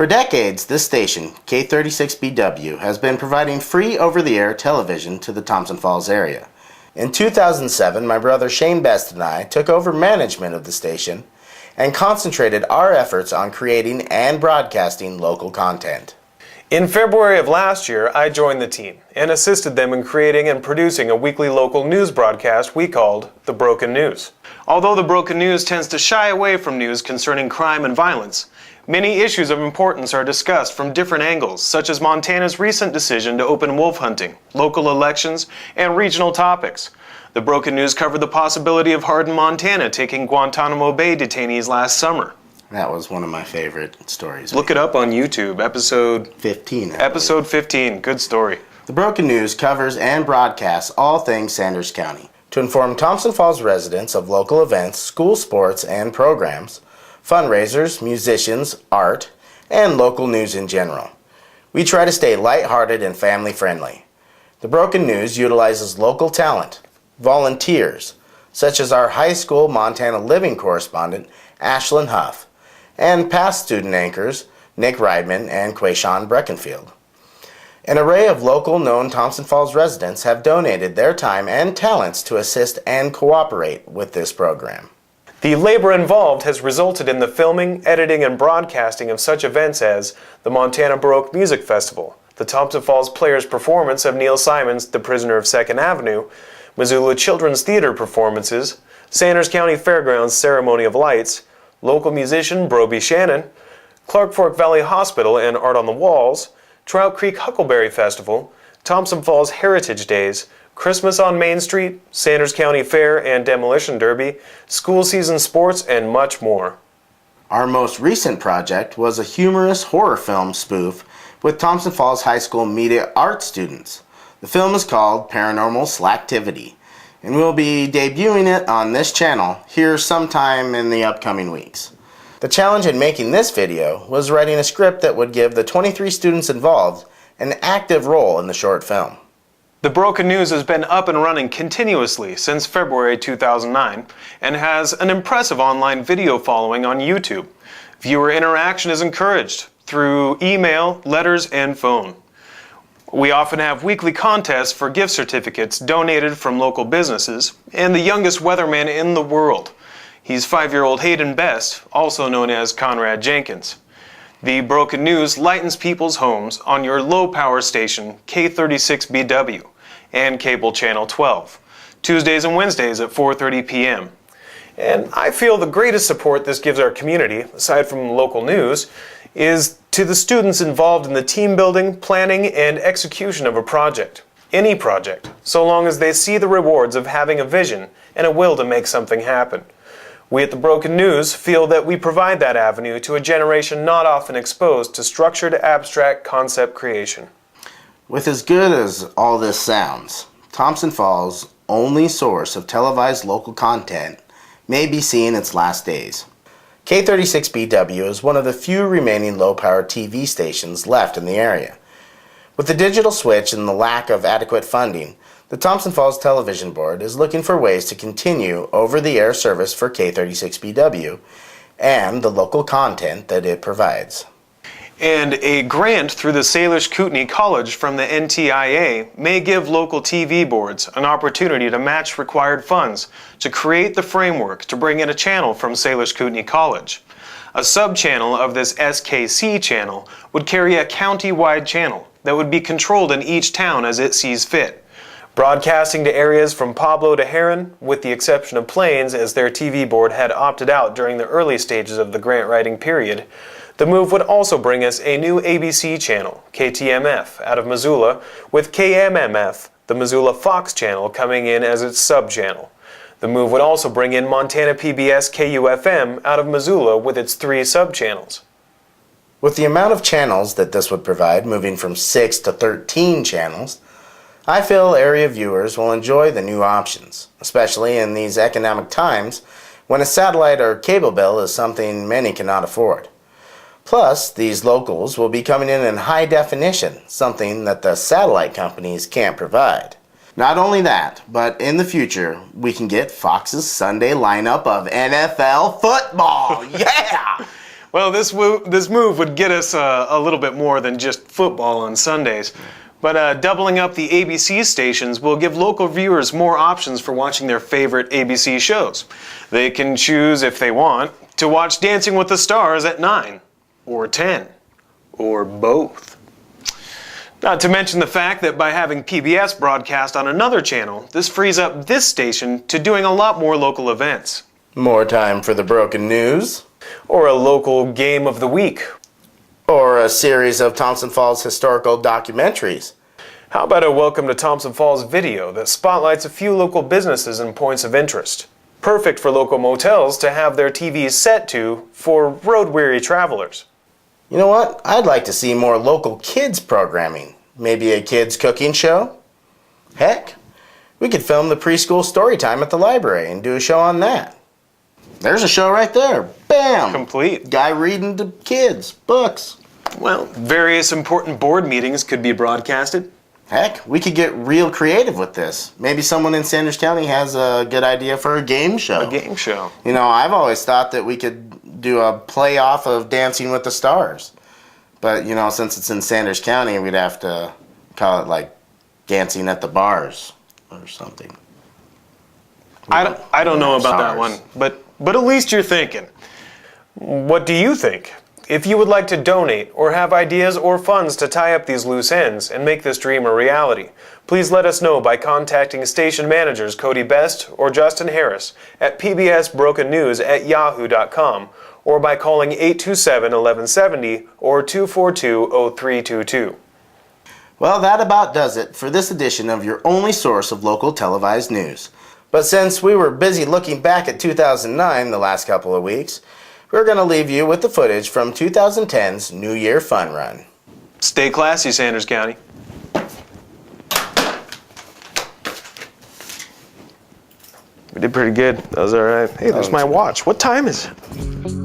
For decades, this station, K36BW, has been providing free over-the-air television to the Thompson Falls area. In 2007, my brother Shane Best and I took over management of the station and concentrated our efforts on creating and broadcasting local content. In February of last year, I joined the team and assisted them in creating and producing a weekly local news broadcast we called The Broken News. Although The Broken News tends to shy away from news concerning crime and violence, many issues of importance are discussed from different angles, such as Montana's recent decision to open wolf hunting, local elections, and regional topics. The Broken News covered the possibility of Hardin, Montana taking Guantanamo Bay detainees last summer. That was one of my favorite stories. Look it up on YouTube, episode 15. Episode 15, good story. The Broken News covers and broadcasts all things Sanders County to inform Thompson Falls residents of local events, school sports and programs, fundraisers, musicians, art, and local news in general. We try to stay lighthearted and family-friendly. The Broken News utilizes local talent, volunteers, such as our high school Montana Living correspondent, Ashlyn Huff, and past student anchors, Nick Reidman and Quayshawn Breckenfield. An array of local known Thompson Falls residents have donated their time and talents to assist and cooperate with this program. The labor involved has resulted in the filming, editing, and broadcasting of such events as the Montana Baroque Music Festival, the Thompson Falls Players' performance of Neil Simon's The Prisoner of 2nd Avenue, Missoula Children's Theater performances, Sanders County Fairgrounds Ceremony of Lights, local musician Broby Shannon, Clark Fork Valley Hospital and Art on the Walls, Trout Creek Huckleberry Festival, Thompson Falls Heritage Days, Christmas on Main Street, Sanders County Fair and Demolition Derby, school season sports, and much more. Our most recent project was a humorous horror film spoof with Thompson Falls High School media art students. The film is called Paranormal Slacktivity, and we'll be debuting it on this channel here sometime in the upcoming weeks. The challenge in making this video was writing a script that would give the 23 students involved an active role in the short film. The Broken News has been up and running continuously since February 2009 and has an impressive online video following on YouTube. Viewer interaction is encouraged through email, letters, and phone. We often have weekly contests for gift certificates donated from local businesses and the youngest weatherman in the world. He's 5-year-old Hayden Best, also known as Conrad Jenkins. The Broken News lightens people's homes on your low-power station K36BW and cable channel 12, Tuesdays and Wednesdays at 4:30 p.m. And I feel the greatest support this gives our community, aside from local news, is to the students involved in the team building, planning, and execution of a project. Any project, so long as they see the rewards of having a vision and a will to make something happen. We at The Broken News feel that we provide that avenue to a generation not often exposed to structured, abstract concept creation. With as good as all this sounds, Thompson Falls' only source of televised local content may be seeing its last days. K36BW is one of the few remaining low-power TV stations left in the area. With the digital switch and the lack of adequate funding, the Thompson Falls Television Board is looking for ways to continue over-the-air service for K36BW and the local content that it provides. And a grant through the Salish Kootenai College from the NTIA may give local TV boards an opportunity to match required funds to create the framework to bring in a channel from Salish Kootenai College. A sub-channel of this SKC channel would carry a county-wide channel that would be controlled in each town as it sees fit, broadcasting to areas from Pablo to Heron, with the exception of Plains as their TV board had opted out during the early stages of the grant writing period. The move would also bring us a new ABC channel, KTMF, out of Missoula, with KMMF, the Missoula Fox channel, coming in as its sub-channel. The move would also bring in Montana PBS KUFM out of Missoula with its 3 sub-channels. With the amount of channels that this would provide, moving from 6 to 13 channels, I feel area viewers will enjoy the new options, especially in these economic times when a satellite or cable bill is something many cannot afford. Plus, these locals will be coming in high definition, something that the satellite companies can't provide. Not only that, but in the future, we can get Fox's Sunday lineup of NFL football. Yeah! Well, this move would get us a little bit more than just football on Sundays. But doubling up the ABC stations will give local viewers more options for watching their favorite ABC shows. They can choose, if they want, to watch Dancing with the Stars at 9, or 10, or both. Not to mention the fact that by having PBS broadcast on another channel, this frees up this station to doing a lot more local events. More time for the broken news. Or a local game of the week. Or a series of Thompson Falls historical documentaries. How about a Welcome to Thompson Falls video that spotlights a few local businesses and points of interest? Perfect for local motels to have their TVs set to for road-weary travelers. You know what? I'd like to see more local kids programming. Maybe a kids cooking show? Heck, we could film the preschool story time at the library and do a show on that. There's a show right there. Bam! Complete. Guy reading to kids books. Well, various important board meetings could be broadcasted. Heck, we could get real creative with this. Maybe someone in Sanders County has a good idea for a game show. A game show. You know, I've always thought that we could do a playoff of Dancing with the Stars. But, you know, since it's in Sanders County, we'd have to call it like Dancing at the Bars or something. I don't know about that one, but at least you're thinking. What do you think? If you would like to donate or have ideas or funds to tie up these loose ends and make this dream a reality, please let us know by contacting station managers Cody Best or Justin Harris at pbsbrokennews@yahoo.com or by calling 827-1170 or 242-0322. Well, that about does it for this edition of your only source of local televised news. But since we were busy looking back at 2009 the last couple of weeks, we're going to leave you with the footage from 2010's New Year Fun Run. Stay classy, Sanders County. We did pretty good. That was all right. Hey, there's my watch. What time is it?